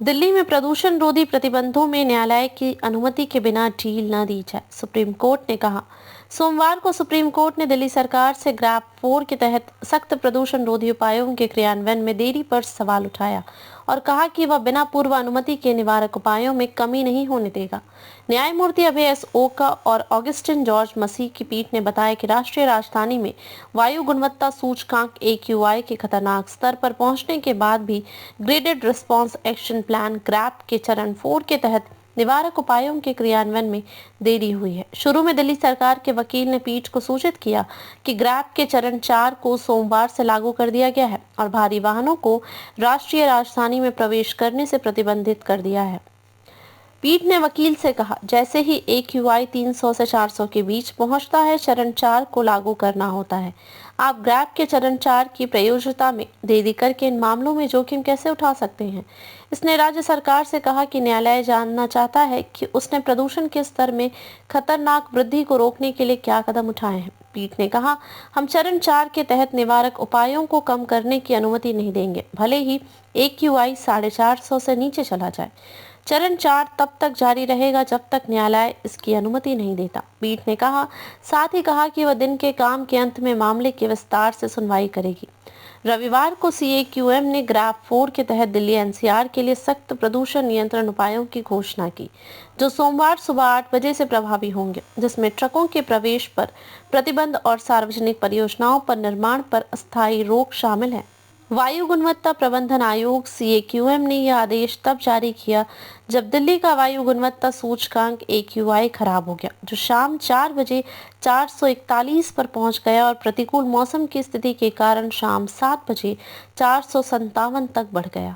दिल्ली में प्रदूषण रोधी प्रतिबंधों में न्यायालय की अनुमति के बिना ढील न दी जाए, सुप्रीम कोर्ट ने कहा। सोमवार को सुप्रीम कोर्ट ने दिल्ली सरकार से ग्रैप 4 के तहत सख्त प्रदूषण रोधी उपायों के क्रियान्वयन में देरी पर सवाल उठाया और कहा कि वह बिना पूर्व अनुमति के निवारक उपायों में कमी नहीं होने देगा। न्यायमूर्ति अभय एस ओका और ऑगस्टिन जॉर्ज मसीह की पीठ ने बताया कि राष्ट्रीय राजधानी में वायु गुणवत्ता सूचकांक AQI के खतरनाक स्तर पर पहुंचने के बाद भी graded response action plan grab के चरण 4 के तहत निवारक उपायों के क्रियान्वयन में देरी हुई है। शुरू में दिल्ली सरकार के वकील ने पीठ को सूचित किया कि ग्रैप के चरण 4 को सोमवार से लागू कर दिया गया है और भारी वाहनों को राष्ट्रीय राजधानी में प्रवेश करने से प्रतिबंधित कर दिया है। पीठ ने वकील से कहा, जैसे ही AQI 300 से 400 के बीच पहुंचता है, चरण 4 को लागू करना होता है। आप ग्रैप के चरण 4 की प्रयोज्यता में देरी करके इन मामलों में जोखिम कैसे उठा सकते हैं। इसने राज्य सरकार से कहा कि न्यायालय जानना चाहता है कि उसने प्रदूषण के स्तर में खतरनाक वृद्धि को रोकने के लिए क्या कदम उठाए हैं। पीठ ने कहा, हम चरण 4 के तहत निवारक उपायों को कम करने की अनुमति नहीं देंगे, भले ही AQI 450 से नीचे चला जाए। चरण 4 तब तक जारी रहेगा जब तक न्यायालय इसकी अनुमति नहीं देता। पीठ ने कहा, साथ ही कहा कि वह दिन के काम के अंत में मामले की विस्तार से सुनवाई करेगी। रविवार को CAQM ने ग्रैप 4 के तहत दिल्ली NCR के लिए सख्त प्रदूषण नियंत्रण उपायों की घोषणा की, जो सोमवार सुबह 8 बजे से प्रभावी होंगे, जिसमें ट्रकों के प्रवेश पर प्रतिबंध और सार्वजनिक परियोजनाओं पर निर्माण पर अस्थायी रोक शामिल है। वायु गुणवत्ता प्रबंधन आयोग CAQM ने यह आदेश तब जारी किया जब दिल्ली का वायु गुणवत्ता सूचकांक AQI खराब हो गया, जो शाम 4 बजे 441 पर पहुंच गया और प्रतिकूल मौसम की स्थिति के कारण शाम 7 बजे 457 तक बढ़ गया।